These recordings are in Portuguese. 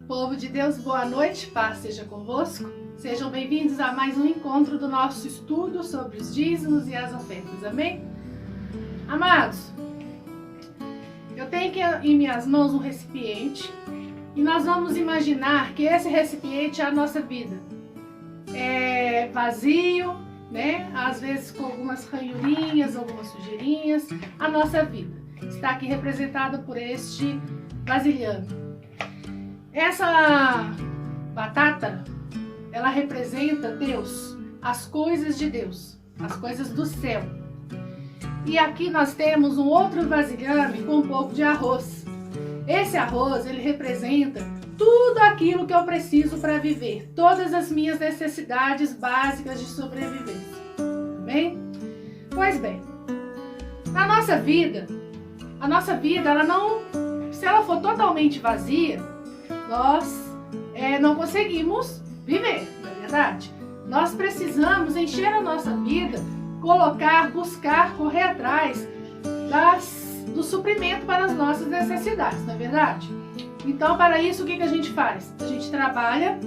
Povo de Deus, boa noite, paz seja convosco. Sejam bem-vindos a mais um encontro do nosso estudo sobre os dízimos e as ofertas, amém? Amados, eu tenho aqui em minhas mãos um recipiente e nós vamos imaginar que esse recipiente é a nossa vida. É vazio, né? Às vezes com algumas ranhurinhas, algumas sujeirinhas. A nossa vida está aqui representada por este vasilhame. Essa batata, ela representa Deus, as coisas de Deus, as coisas do céu. E aqui nós temos um outro vasilhame com um pouco de arroz. Esse arroz, ele representa tudo aquilo que eu preciso para viver, todas as minhas necessidades básicas de sobrevivência. Bem? Pois bem, a nossa vida, ela não, se ela for totalmente vazia, nós não conseguimos viver, não é verdade? Nós precisamos encher a nossa vida, colocar, buscar, correr atrás do suprimento para as nossas necessidades, não é verdade? Então, para isso, o que a gente faz? A gente trabalha,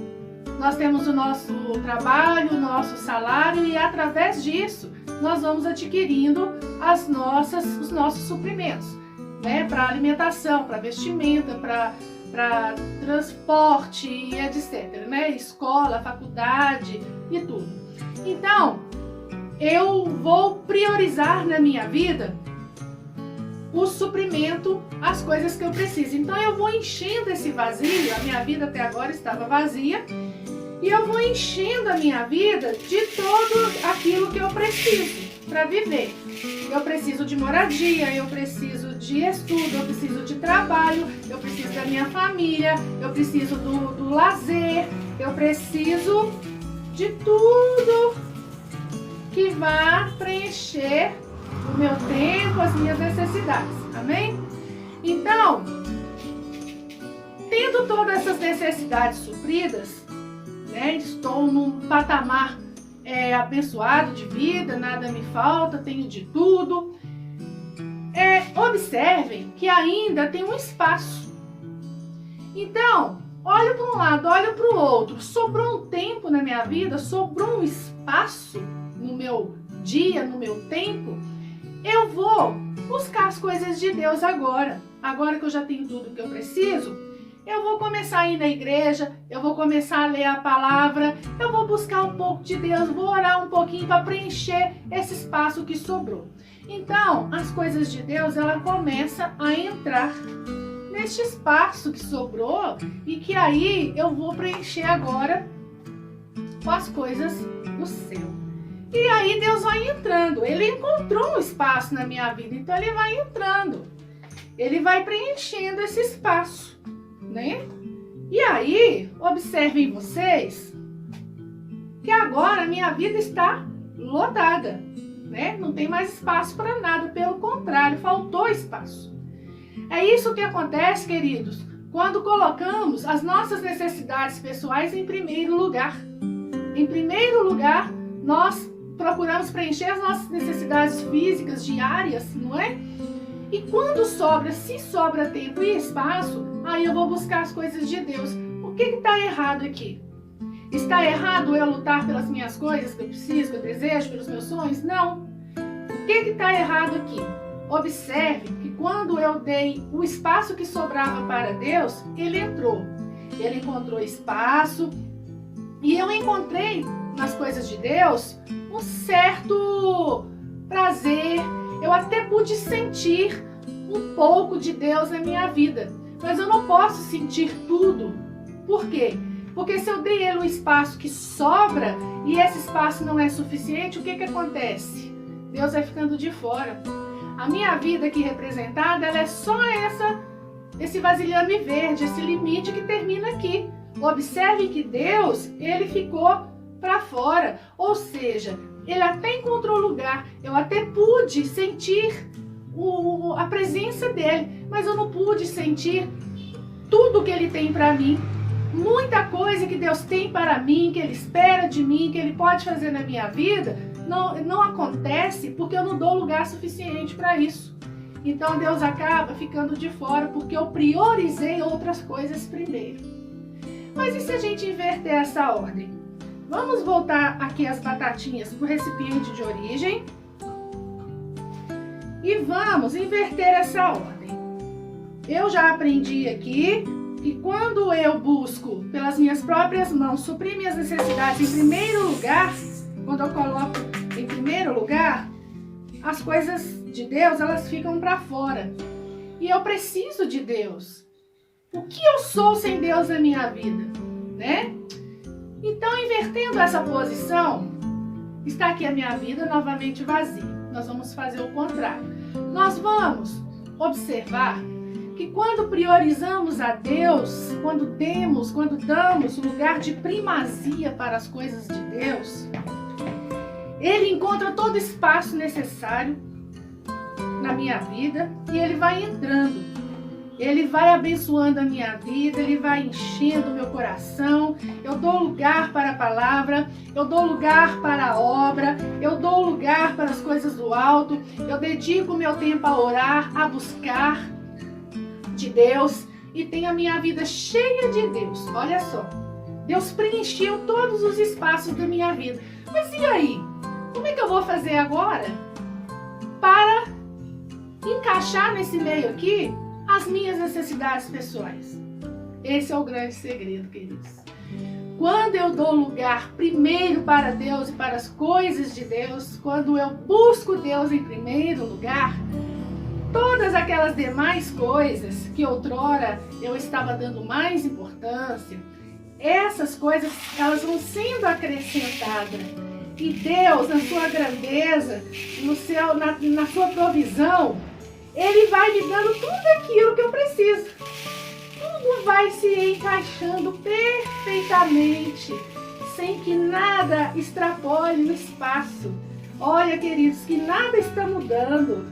nós temos o nosso trabalho, o nosso salário e através disso nós vamos adquirindo os nossos suprimentos, né? Para alimentação, para vestimenta, para transporte e etc, né? Escola, faculdade e tudo. Então, eu vou priorizar na minha vida o suprimento, as coisas que eu preciso. Então, eu vou enchendo esse vazio, a minha vida até agora estava vazia, e eu vou enchendo a minha vida de tudo aquilo que eu preciso para viver. Eu preciso de moradia, eu preciso de estudo, eu preciso de trabalho, eu preciso da minha família, eu preciso do lazer, eu preciso de tudo que vá preencher o meu tempo, as minhas necessidades. Amém? Então, tendo todas essas necessidades supridas, né, estou num patamar abençoado de vida, nada me falta, tenho de tudo. Observem que ainda tem um espaço. Então, olho para um lado, olho para o outro. Sobrou um tempo na minha vida, sobrou um espaço no meu dia, no meu tempo. Eu vou buscar as coisas de Deus agora. Agora que eu já tenho tudo que eu preciso, eu vou começar a ir na igreja, eu vou começar a ler a palavra, eu vou buscar um pouco de Deus, vou orar um pouquinho para preencher esse espaço que sobrou. Então, as coisas de Deus, ela começa a entrar neste espaço que sobrou e que aí eu vou preencher agora com as coisas do céu. E aí Deus vai entrando, Ele encontrou um espaço na minha vida, então Ele vai entrando, Ele vai preenchendo esse espaço, né? E aí, observem vocês que agora a minha vida está lotada, né? Não tem mais espaço para nada, pelo contrário, faltou espaço. É isso que acontece, queridos, quando colocamos as nossas necessidades pessoais em primeiro lugar. Em primeiro lugar, nós procuramos preencher as nossas necessidades físicas diárias, não é? E quando se sobra tempo e espaço, aí eu vou buscar as coisas de Deus. O que está errado aqui? Está errado eu lutar pelas minhas coisas que eu preciso, que eu desejo, pelos meus sonhos? Não. O que está errado aqui? Observe que quando eu dei o espaço que sobrava para Deus, Ele entrou. Ele encontrou espaço e eu encontrei nas coisas de Deus um certo prazer. Eu até pude sentir um pouco de Deus na minha vida, mas eu não posso sentir tudo. Por quê? Porque se eu dei Ele um espaço que sobra e esse espaço não é suficiente, o que acontece? Deus vai ficando de fora. A minha vida aqui representada, ela é só esse vasilhame verde, esse limite que termina aqui. Observe que Deus, Ele ficou para fora, ou seja, Ele até encontrou lugar, eu até pude sentir a presença dEle, mas eu não pude sentir tudo que Ele tem para mim. Muita coisa que Deus tem para mim, que Ele espera de mim, que Ele pode fazer na minha vida, não acontece porque eu não dou lugar suficiente para isso. Então Deus acaba ficando de fora porque eu priorizei outras coisas primeiro. Mas e se a gente inverter essa ordem? Vamos voltar aqui as batatinhas para o recipiente de origem. E vamos inverter essa ordem. Eu já aprendi aqui que quando eu busco pelas minhas próprias mãos suprir minhas necessidades em primeiro lugar, quando eu coloco em primeiro lugar, as coisas de Deus, elas ficam para fora. E eu preciso de Deus. O que eu sou sem Deus na minha vida, né? Então, invertendo essa posição, está aqui a minha vida novamente vazia. Nós vamos fazer o contrário. Nós vamos observar que quando priorizamos a Deus, quando damos lugar de primazia para as coisas de Deus, Ele encontra todo o espaço necessário na minha vida e Ele vai entrando. Ele vai abençoando a minha vida, Ele vai enchendo o meu coração. Eu dou lugar para a palavra, eu dou lugar para a obra, eu dou lugar para as coisas do alto. Eu dedico o meu tempo a orar, a buscar de Deus e tenho a minha vida cheia de Deus. Olha só, Deus preencheu todos os espaços da minha vida. Mas e aí? Como é que eu vou fazer agora para encaixar nesse meio aqui as minhas necessidades pessoais? Esse é o grande segredo, queridos. Quando eu dou lugar primeiro para Deus e para as coisas de Deus, quando eu busco Deus em primeiro lugar, todas aquelas demais coisas que outrora eu estava dando mais importância, essas coisas, elas vão sendo acrescentadas. E Deus, na sua grandeza, na sua provisão, Ele vai me dando tudo aquilo que eu preciso. Tudo vai se encaixando perfeitamente, sem que nada extrapole no espaço. Olha, queridos, que nada está mudando.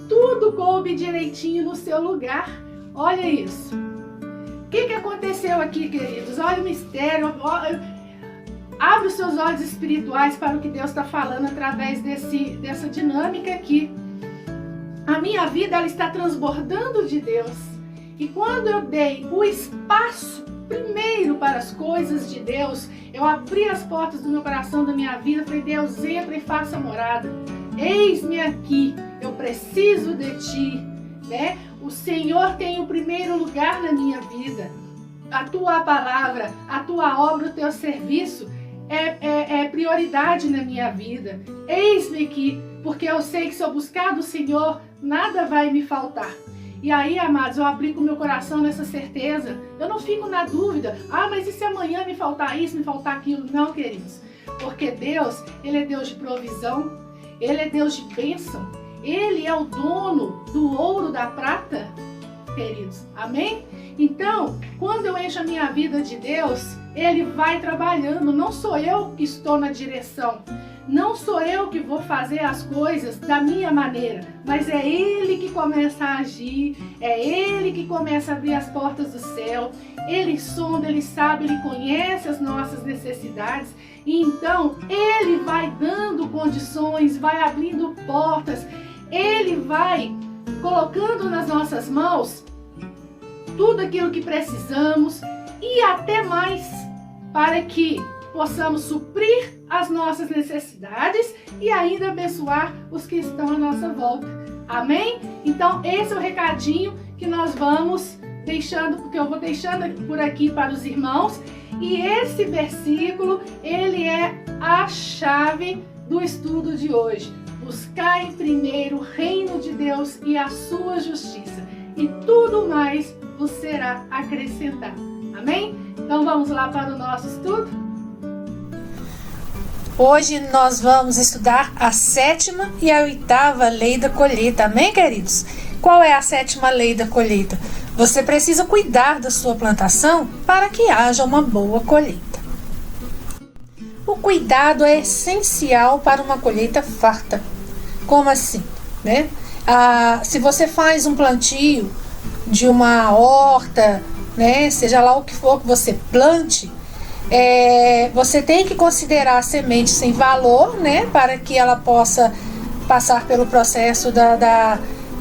Tudo coube direitinho no seu lugar. Olha isso. O que aconteceu aqui, queridos? Olha o mistério. Abre os seus olhos espirituais para o que Deus está falando através dessa dinâmica aqui. A minha vida, ela está transbordando de Deus. E quando eu dei o espaço primeiro para as coisas de Deus, eu abri as portas do meu coração, da minha vida, falei, Deus, entra e faça morada. Eis-me aqui, eu preciso de Ti, né? O Senhor tem o primeiro lugar na minha vida. A Tua palavra, a Tua obra, o Teu serviço é prioridade na minha vida. Eis-me aqui, porque eu sei que se eu buscar do Senhor, nada vai me faltar. E aí, amados, eu aplico o meu coração nessa certeza. Eu não fico na dúvida. Mas e se amanhã me faltar isso, me faltar aquilo? Não, queridos. Porque Deus, Ele é Deus de provisão. Ele é Deus de bênção. Ele é o dono do ouro, da prata, queridos. Amém? Então, quando eu encho a minha vida de Deus, Ele vai trabalhando. Não sou eu que estou na direção. Não sou eu que vou fazer as coisas da minha maneira, mas é Ele que começa a agir, é Ele que começa a abrir as portas do céu. Ele sonda, Ele sabe, Ele conhece as nossas necessidades e então Ele vai dando condições, vai abrindo portas, Ele vai colocando nas nossas mãos tudo aquilo que precisamos e até mais para que possamos suprir as nossas necessidades e ainda abençoar os que estão à nossa volta. Amém? Então esse é o recadinho que nós vamos deixando, porque eu vou deixando por aqui para os irmãos. E esse versículo, ele é a chave do estudo de hoje. Buscai primeiro o reino de Deus e a sua justiça, e tudo mais vos será acrescentado. Amém? Então vamos lá para o nosso estudo? Hoje nós vamos estudar a 7ª e a 8ª lei da colheita. Amém, queridos? Qual é a 7ª lei da colheita? Você precisa cuidar da sua plantação para que haja uma boa colheita. O cuidado é essencial para uma colheita farta. Como assim? Né? Se você faz um plantio de uma horta, né, seja lá o que for que você plante, você tem que considerar a semente sem valor, né, para que ela possa passar pelo processo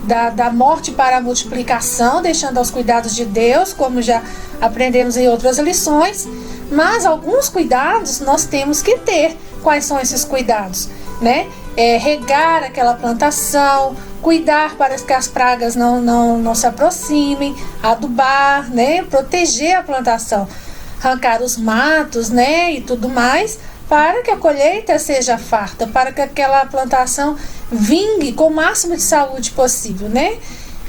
da morte para a multiplicação, deixando aos cuidados de Deus, como já aprendemos em outras lições. Mas alguns cuidados nós temos que ter. Quais são esses cuidados? Né? Regar aquela plantação, cuidar para que as pragas não se aproximem, adubar, né? Proteger a plantação, arrancar os matos, né? E tudo mais, para que a colheita seja farta, para que aquela plantação vingue com o máximo de saúde possível, né?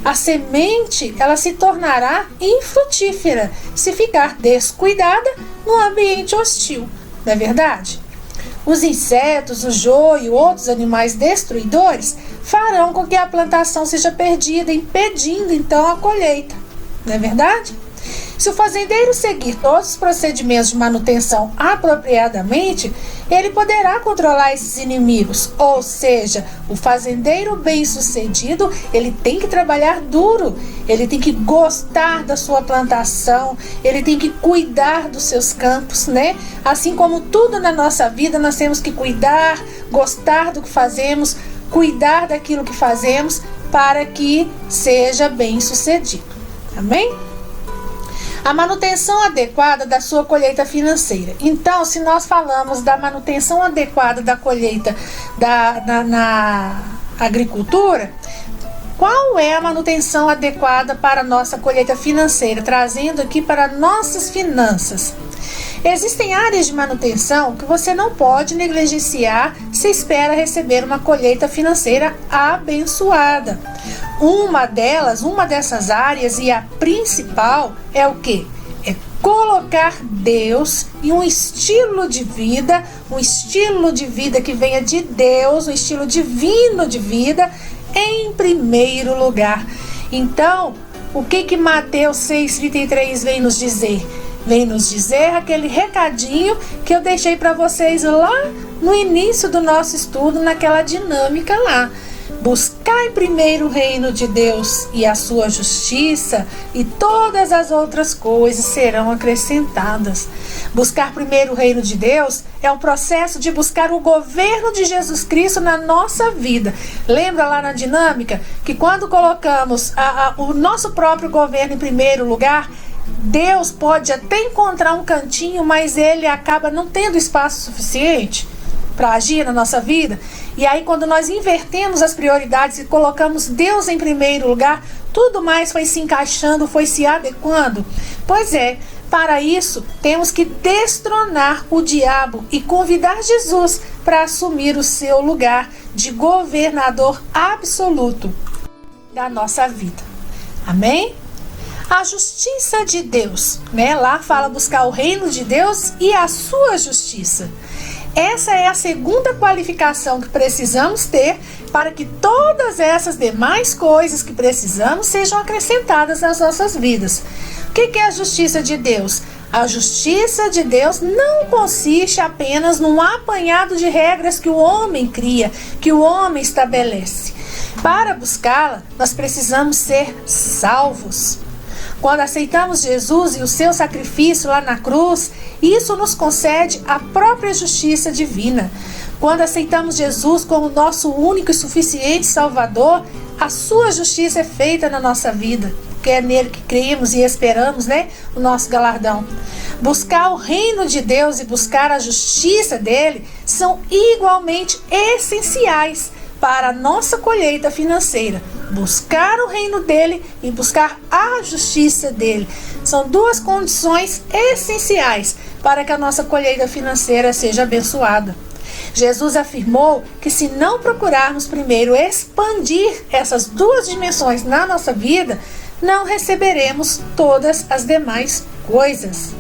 A semente, ela se tornará infrutífera se ficar descuidada num ambiente hostil, não é verdade? Os insetos, o joio e outros animais destruidores farão com que a plantação seja perdida, impedindo então a colheita, não é verdade? Se o fazendeiro seguir todos os procedimentos de manutenção apropriadamente, ele poderá controlar esses inimigos. Ou seja, o fazendeiro bem-sucedido, ele tem que trabalhar duro, ele tem que gostar da sua plantação, ele tem que cuidar dos seus campos, né? Assim como tudo na nossa vida, nós temos que cuidar, gostar do que fazemos, cuidar daquilo que fazemos para que seja bem-sucedido. Amém? A manutenção adequada da sua colheita financeira. Então, se nós falamos da manutenção adequada da colheita na agricultura, qual é a manutenção adequada para a nossa colheita financeira? Trazendo aqui para nossas finanças. Existem áreas de manutenção que você não pode negligenciar se espera receber uma colheita financeira abençoada. Uma dessas áreas, e a principal, é o quê? É colocar Deus em um estilo de vida que venha de Deus, um estilo divino de vida, em primeiro lugar. Então, o que Mateus 6,33 vem nos dizer? Vem nos dizer aquele recadinho que eu deixei para vocês lá no início do nosso estudo, naquela dinâmica lá. Buscai primeiro o reino de Deus e a sua justiça, e todas as outras coisas serão acrescentadas. Buscar primeiro o reino de Deus é um processo de buscar o governo de Jesus Cristo na nossa vida. Lembra lá na dinâmica que quando colocamos o nosso próprio governo em primeiro lugar, Deus pode até encontrar um cantinho, mas ele acaba não tendo espaço suficiente para agir na nossa vida. E aí, quando nós invertemos as prioridades e colocamos Deus em primeiro lugar, tudo mais foi se encaixando, foi se adequando. Pois é, para isso temos que destronar o diabo e convidar Jesus para assumir o seu lugar de governador absoluto da nossa vida. Amém? A justiça de Deus, né? Lá fala buscar o reino de Deus e a sua justiça. Essa é a segunda qualificação que precisamos ter para que todas essas demais coisas que precisamos sejam acrescentadas nas nossas vidas. O que é a justiça de Deus? A justiça de Deus não consiste apenas num apanhado de regras que o homem cria, que o homem estabelece. Para buscá-la, nós precisamos ser salvos. Quando aceitamos Jesus e o seu sacrifício lá na cruz, isso nos concede a própria justiça divina. Quando aceitamos Jesus como nosso único e suficiente Salvador, a sua justiça é feita na nossa vida, porque é nele que cremos e esperamos, né, o nosso galardão. Buscar o reino de Deus e buscar a justiça dele são igualmente essenciais para a nossa colheita financeira. Buscar o reino dele e buscar a justiça dele são duas condições essenciais para que a nossa colheita financeira seja abençoada. Jesus afirmou que se não procurarmos primeiro expandir essas duas dimensões na nossa vida, não receberemos todas as demais coisas,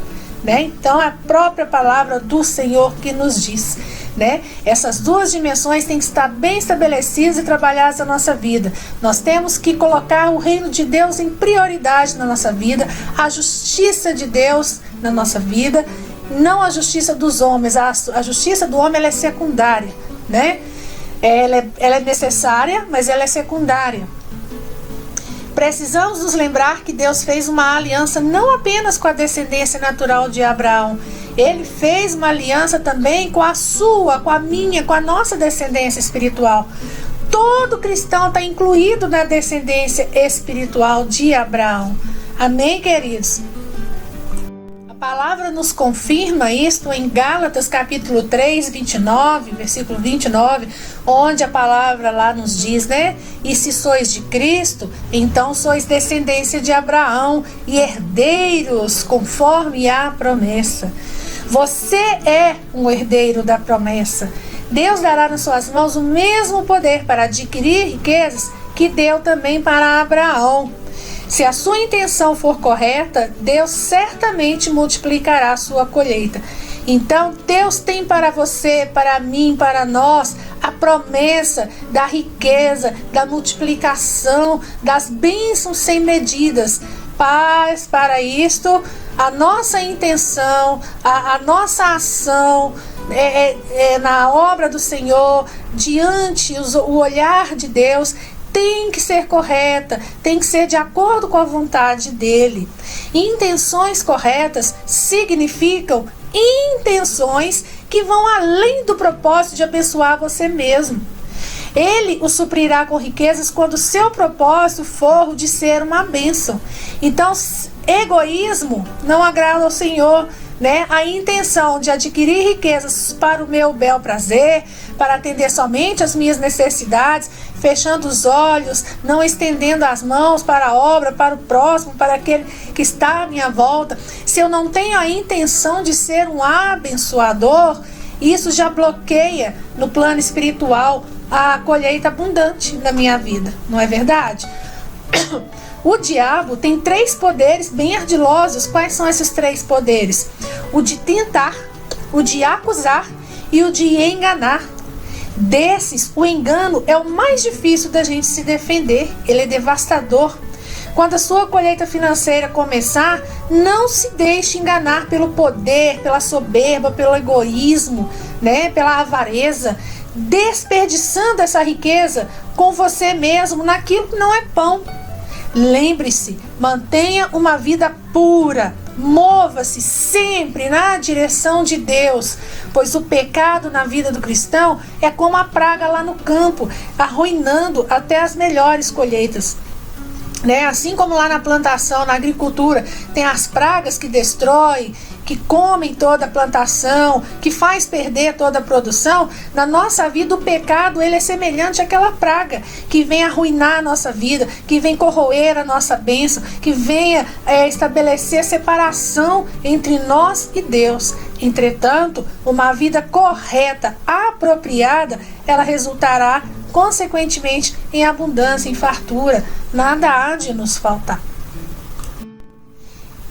né? Então, a própria palavra do Senhor que nos diz, né? Essas duas dimensões têm que estar bem estabelecidas e trabalhadas na nossa vida. Nós temos que colocar o reino de Deus em prioridade na nossa vida, a justiça de Deus na nossa vida, não a justiça dos homens. A justiça do homem, ela é secundária, né? Ela é necessária, mas ela é secundária. Precisamos nos lembrar que Deus fez uma aliança não apenas com a descendência natural de Abraão. Ele fez uma aliança também com a sua, com a minha, com a nossa descendência espiritual. todo cristão está incluído na descendência espiritual de Abraão. Amém, queridos? A palavra nos confirma isto em Gálatas capítulo 3, 29, versículo 29, onde a palavra lá nos diz, né? E se sois de Cristo, então sois descendência de Abraão e herdeiros conforme a promessa. Você é um herdeiro da promessa. Deus dará nas suas mãos o mesmo poder para adquirir riquezas que deu também para Abraão. Se a sua intenção for correta, Deus certamente multiplicará a sua colheita. Então, Deus tem para você, para mim, para nós, a promessa da riqueza, da multiplicação, das bênçãos sem medidas. Mas, para isto, a nossa intenção, a nossa ação na obra do Senhor, diante o olhar de Deus, tem que ser correta, tem que ser de acordo com a vontade dele. Intenções corretas significam intenções que vão além do propósito de abençoar você mesmo. Ele o suprirá com riquezas quando o seu propósito for o de ser uma bênção. Então, egoísmo não agrada ao Senhor, né? A intenção de adquirir riquezas para o meu bel prazer, para atender somente as minhas necessidades, fechando os olhos, não estendendo as mãos para a obra, para o próximo, para aquele que está à minha volta. Se eu não tenho a intenção de ser um abençoador, isso já bloqueia no plano espiritual a colheita abundante na minha vida, não é verdade? O diabo tem 3 poderes bem ardilosos. Quais são esses 3 poderes? O de tentar, o de acusar e o de enganar. Desses, o engano é o mais difícil da gente se defender. Ele é devastador. Quando a sua colheita financeira começar, não se deixe enganar pelo poder, pela soberba, pelo egoísmo, né? Pela avareza, desperdiçando essa riqueza com você mesmo naquilo que não é pão. Lembre-se, mantenha uma vida pura, mova-se sempre na direção de Deus, pois o pecado na vida do cristão é como a praga lá no campo, arruinando até as melhores colheitas. Né? Assim como lá na plantação, na agricultura, tem as pragas que destroem, que comem toda a plantação, que faz perder toda a produção. Na nossa vida, o pecado ele é semelhante àquela praga que vem arruinar a nossa vida, que vem corroer a nossa bênção, que venha estabelecer separação entre nós e Deus. Entretanto, uma vida correta, apropriada, ela resultará consequentemente em abundância, em fartura. Nada há de nos faltar.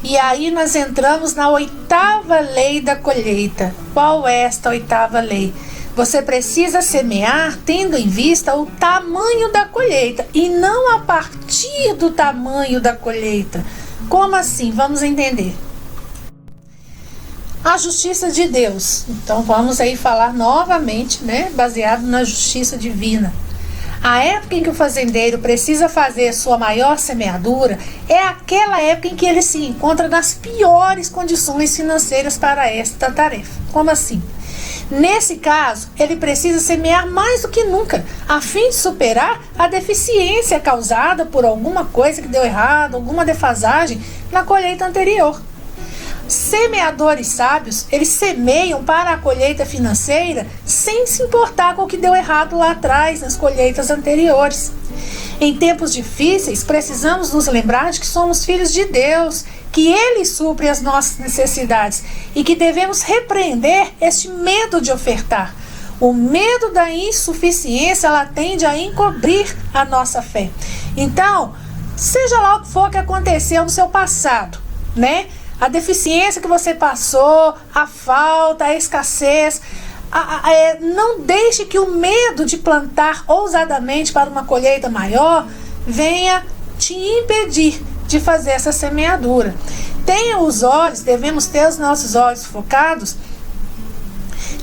E aí nós entramos na 8ª lei da colheita. Qual é esta 8ª lei? Você precisa semear tendo em vista o tamanho da colheita e não a partir do tamanho da colheita. Como assim? Vamos entender. A justiça de Deus. Então vamos aí falar novamente, né, baseado na justiça divina. A época em que o fazendeiro precisa fazer sua maior semeadura é aquela época em que ele se encontra nas piores condições financeiras para esta tarefa. Como assim? Nesse caso, ele precisa semear mais do que nunca, a fim de superar a deficiência causada por alguma coisa que deu errado, alguma defasagem na colheita anterior. Semeadores sábios, eles semeiam para a colheita financeira sem se importar com o que deu errado lá atrás, nas colheitas anteriores. Em tempos difíceis, precisamos nos lembrar de que somos filhos de Deus, que Ele supre as nossas necessidades e que devemos repreender este medo de ofertar. O medo da insuficiência, ela tende a encobrir a nossa fé. Então, seja lá o que for que aconteceu no seu passado, né? A deficiência que você passou, a falta, a escassez, não deixe que o medo de plantar ousadamente para uma colheita maior venha te impedir de fazer essa semeadura. Tenha os olhos, devemos ter os nossos olhos focados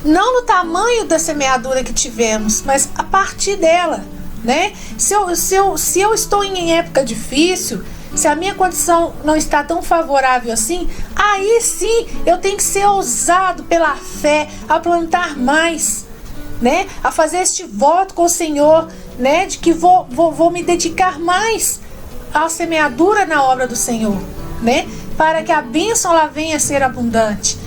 não no tamanho da semeadura que tivemos, mas a partir dela, né? Se eu estou em época difícil, se a minha condição não está tão favorável assim, aí sim eu tenho que ser ousado pela fé a plantar mais, né? A fazer este voto com o Senhor né, de que vou me dedicar mais à semeadura na obra do Senhor, né, para que a bênção ela venha a ser abundante.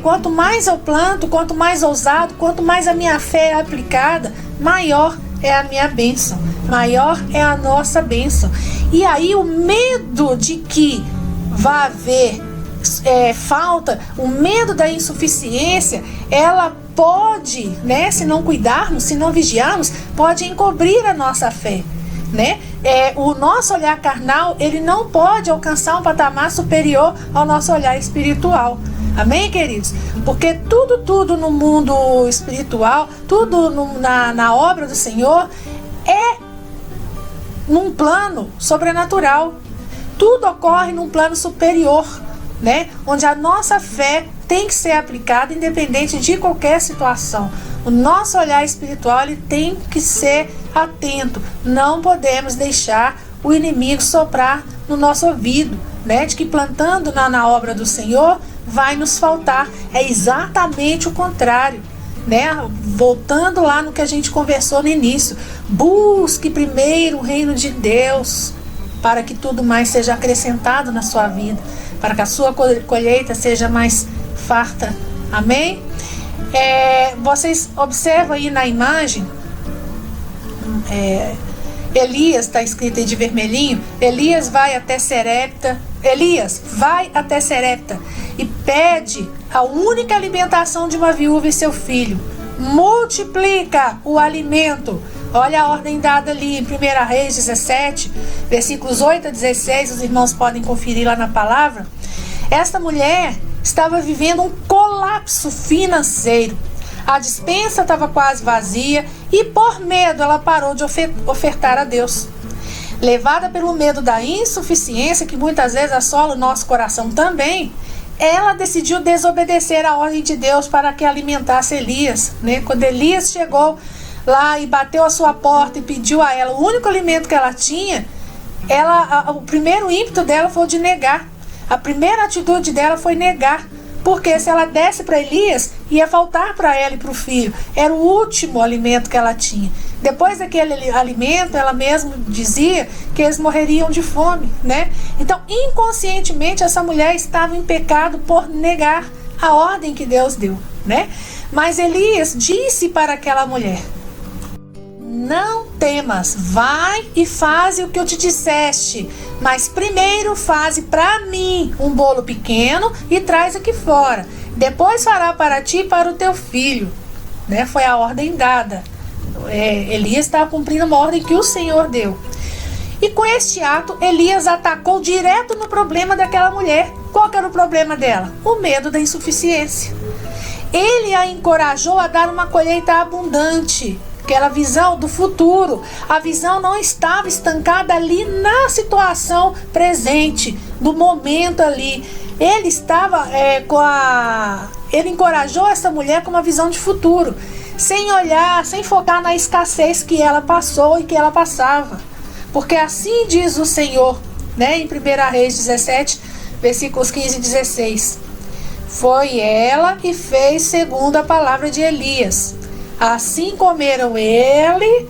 Quanto mais eu planto, quanto mais ousado, quanto mais a minha fé é aplicada, maior é a minha bênção, maior é a nossa bênção. E aí o medo de que vá haver falta, o medo da insuficiência, ela pode, né, se não cuidarmos, se não vigiarmos, pode encobrir a nossa fé, né? O nosso olhar carnal, ele não pode alcançar um patamar superior ao nosso olhar espiritual. Amém, queridos? Porque tudo no mundo espiritual, tudo na obra do Senhor é num plano sobrenatural. Tudo ocorre num plano superior, né? Onde a nossa fé tem que ser aplicada independente de qualquer situação. O nosso olhar espiritual ele tem que ser atento. Não podemos deixar o inimigo soprar no nosso ouvido, né? De que plantando na obra do Senhor vai nos faltar. É exatamente o contrário, né? Voltando lá no que a gente conversou no início. Busque primeiro o reino de Deus, para que tudo mais seja acrescentado na sua vida, para que a sua colheita seja mais farta. Amém? Vocês observam aí na imagem, Elias, está escrito aí de vermelhinho. Elias vai até Serepta e pede a única alimentação de uma viúva e seu filho. Multiplica o alimento. Olha a ordem dada ali em 1 Reis 17, versículos 8 a 16, os irmãos podem conferir lá na palavra. Esta mulher estava vivendo um colapso financeiro. A despensa estava quase vazia e por medo ela parou de ofertar a Deus. Levada pelo medo da insuficiência, que muitas vezes assola o nosso coração também, ela decidiu desobedecer a ordem de Deus para que alimentasse Elias, né? Quando Elias chegou lá e bateu a sua porta e pediu a ela o único alimento que ela tinha, o primeiro ímpeto dela foi o de negar. A primeira atitude dela foi negar, porque se ela desse para Elias, ia faltar para ela e para o filho. Era o último alimento que ela tinha. Depois daquele alimento, ela mesma dizia que eles morreriam de fome, né? Então, inconscientemente, essa mulher estava em pecado por negar a ordem que Deus deu, né? Mas Elias disse para aquela mulher: não temas, vai e faze o que eu te disseste, mas primeiro faze para mim um bolo pequeno e traz aqui fora. Depois fará para ti e para o teu filho, né? Foi a ordem dada. Elias estava cumprindo uma ordem que o Senhor deu. E com este ato, Elias atacou direto no problema daquela mulher. Qual que era o problema dela? O medo da insuficiência. Ele a encorajou a dar uma colheita abundante. Aquela visão do futuro. A visão não estava estancada ali na situação presente, do momento ali. Ele estava ele encorajou essa mulher com uma visão de futuro, sem olhar, sem focar na escassez que ela passou e que ela passava. Porque assim diz o Senhor, né, em 1 Reis 17, versículos 15 e 16. Foi ela que fez segundo a palavra de Elias. Assim comeram ele,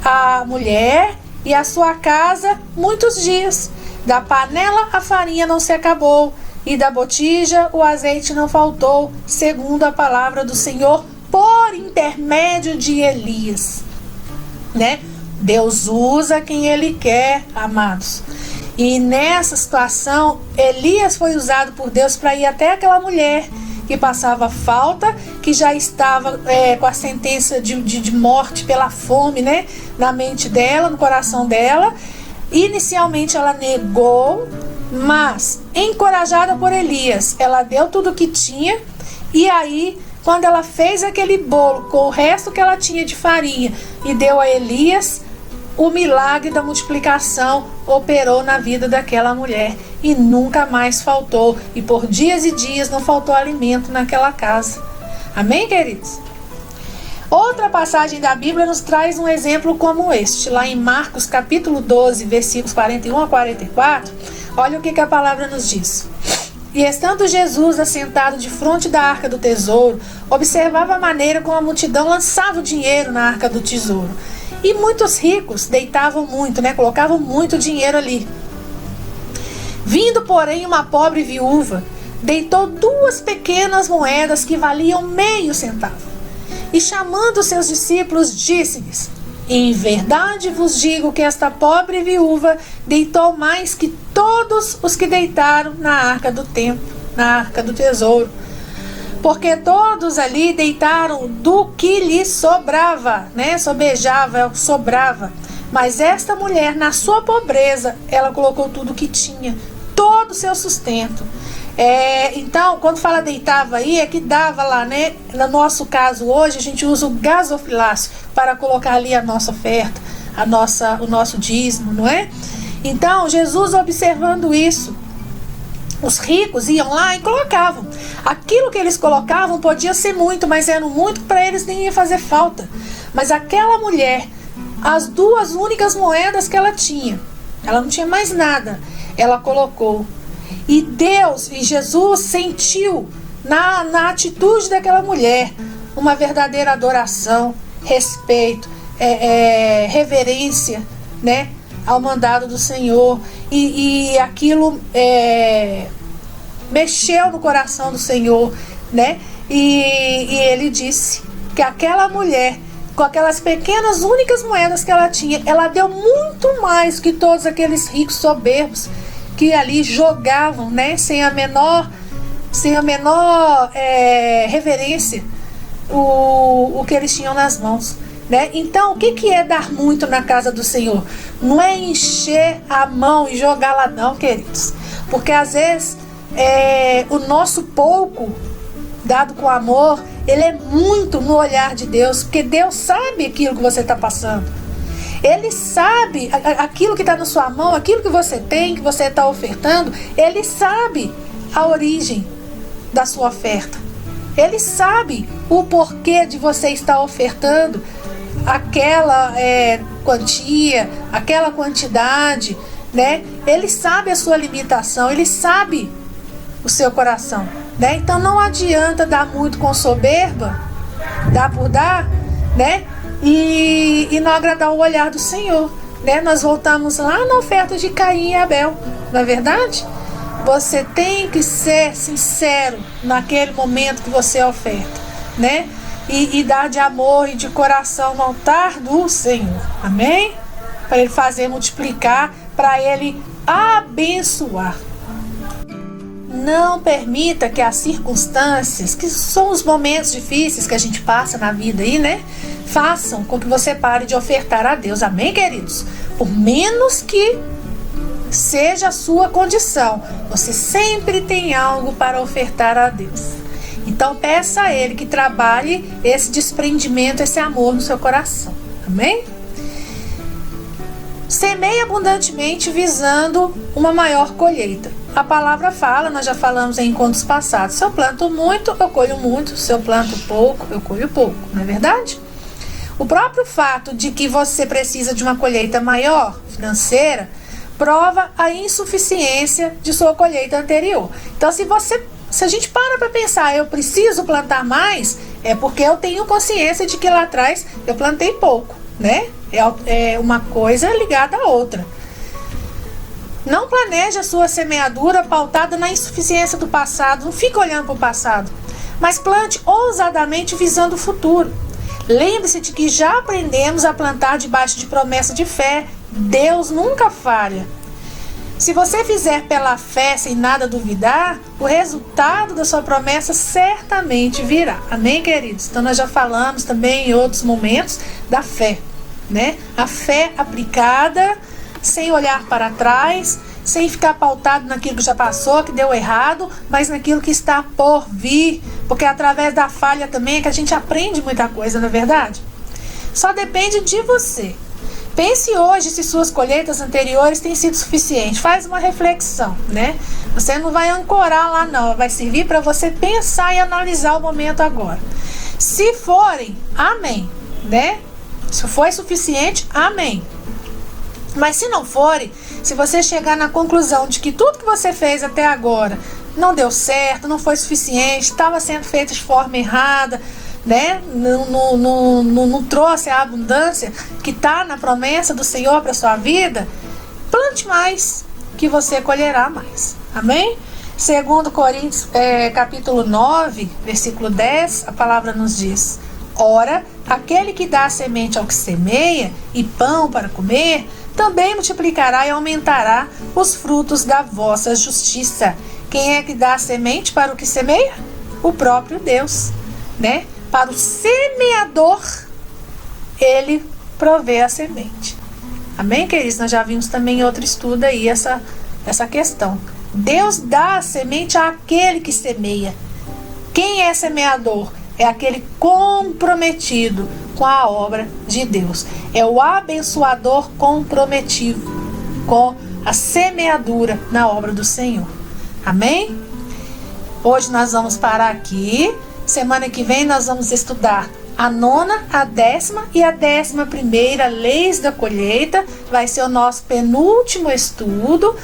a mulher e a sua casa muitos dias. Da panela a farinha não se acabou, e da botija o azeite não faltou, segundo a palavra do Senhor, por intermédio de Elias, né? Deus usa quem Ele quer, amados. E nessa situação, Elias foi usado por Deus para ir até aquela mulher que passava falta, que já estava com a sentença de morte pela fome, né, na mente dela, no coração dela. Inicialmente ela negou, mas encorajada por Elias, ela deu tudo o que tinha. E aí, quando ela fez aquele bolo com o resto que ela tinha de farinha e deu a Elias, o milagre da multiplicação operou na vida daquela mulher e nunca mais faltou. E por dias e dias não faltou alimento naquela casa. Amém, queridos? Outra passagem da Bíblia nos traz um exemplo como este. Lá em Marcos capítulo 12, versículos 41 a 44, olha o que a palavra nos diz. E estando Jesus assentado de frente da arca do tesouro, observava a maneira como a multidão lançava o dinheiro na arca do tesouro. E muitos ricos deitavam muito, né? Colocavam muito dinheiro ali. Vindo, porém, uma pobre viúva, deitou 2 pequenas moedas que valiam meio centavo. E chamando seus discípulos, disse-lhes: em verdade vos digo que esta pobre viúva deitou mais que todos os que deitaram na arca do templo, na arca do tesouro. Porque todos ali deitaram do que lhe sobrava, né? Sobejava, sobrava. Mas esta mulher, na sua pobreza, ela colocou tudo que tinha, todo o seu sustento. Então, quando fala deitava aí, é que dava lá, né? No nosso caso hoje, a gente usa o gasofilácio para colocar ali a nossa oferta, o nosso dízimo, não é? Então, Jesus, observando isso, os ricos iam lá e colocavam. Aquilo que eles colocavam podia ser muito, mas era muito que para eles nem ia fazer falta. Mas aquela mulher, as 2 únicas moedas que ela tinha, ela não tinha mais nada, ela colocou. E Deus e Jesus sentiu na atitude daquela mulher uma verdadeira adoração, respeito, reverência, né, ao mandado do Senhor. E aquilo mexeu no coração do Senhor, né? E ele disse que aquela mulher, com aquelas pequenas únicas moedas que ela tinha, ela deu muito mais que todos aqueles ricos soberbos que ali jogavam, né, sem a menor reverência o que eles tinham nas mãos, né? Então, o que é dar muito na casa do Senhor? Não é encher a mão e jogar lá não, queridos, porque às vezes o nosso pouco dado com amor, ele é muito no olhar de Deus, porque Deus sabe aquilo que você está passando. Ele sabe aquilo que está na sua mão, aquilo que você tem, que você está ofertando. Ele sabe a origem da sua oferta. Ele sabe o porquê de você estar ofertando aquela quantia, aquela quantidade, né? Ele sabe a sua limitação, ele sabe o seu coração, né? Então não adianta dar muito com soberba, dar por dar, né? E não agradar o olhar do Senhor, né? Nós voltamos lá na oferta de Caim e Abel, não é verdade? Você tem que ser sincero naquele momento que você oferta, né? E dar de amor e de coração no altar do Senhor, amém? Para Ele fazer multiplicar, para Ele abençoar. Não permita que as circunstâncias, que são os momentos difíceis que a gente passa na vida aí, né, façam com que você pare de ofertar a Deus, amém, queridos? Por menos que seja a sua condição, você sempre tem algo para ofertar a Deus. Então peça a Ele que trabalhe esse desprendimento, esse amor no seu coração, amém? Semeie abundantemente visando uma maior colheita. A palavra fala, nós já falamos em encontros passados, se eu planto muito, eu colho muito, se eu planto pouco, eu colho pouco, não é verdade? O próprio fato de que você precisa de uma colheita maior, financeira, prova a insuficiência de sua colheita anterior. Então, se a gente para pensar, eu preciso plantar mais, é porque eu tenho consciência de que lá atrás eu plantei pouco, né? É uma coisa ligada à outra. Não planeje a sua semeadura pautada na insuficiência do passado, não fique olhando para o passado, mas plante ousadamente visando o futuro. Lembre-se de que já aprendemos a plantar debaixo de promessa de fé. Deus nunca falha. Se você fizer pela fé sem nada duvidar, o resultado da sua promessa certamente virá. Amém, queridos? Então nós já falamos também em outros momentos da fé, né? A fé aplicada, sem olhar para trás, sem ficar pautado naquilo que já passou, que deu errado, mas naquilo que está por vir, porque através da falha também é que a gente aprende muita coisa, não é verdade? Só depende de você. Pense hoje se suas colheitas anteriores têm sido suficientes. Faz uma reflexão, né? Você não vai ancorar lá não, vai servir para você pensar e analisar o momento agora. Se forem, amém, né? Se for suficiente, amém. Mas se não forem, se você chegar na conclusão de que tudo que você fez até agora não deu certo, não foi suficiente, estava sendo feito de forma errada, né? Não trouxe a abundância que está na promessa do Senhor para sua vida, plante mais, que você colherá mais. Amém? Segundo Coríntios, capítulo 9, versículo 10, a palavra nos diz: ora, aquele que dá semente ao que semeia e pão para comer, também multiplicará e aumentará os frutos da vossa justiça. Quem é que dá a semente para o que semeia? O próprio Deus, né? Para o semeador, ele provê a semente. Amém, queridos? Nós já vimos também em outro estudo aí essa questão. Deus dá a semente àquele que semeia. Quem é semeador? É aquele comprometido com a obra de Deus. É o abençoador comprometido com a semeadura na obra do Senhor. Amém? Hoje nós vamos parar aqui. Semana que vem nós vamos estudar a 9ª, a 10ª e a 11ª leis da colheita. Vai ser o nosso penúltimo estudo,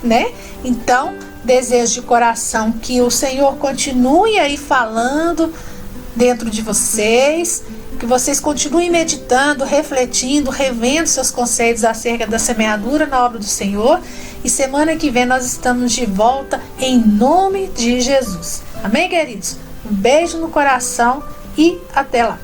né? Então, desejo de coração que o Senhor continue aí falando dentro de vocês, que vocês continuem meditando, refletindo, revendo seus conceitos acerca da semeadura na obra do Senhor. E semana que vem nós estamos de volta em nome de Jesus. Amém, queridos? Um beijo no coração e até lá.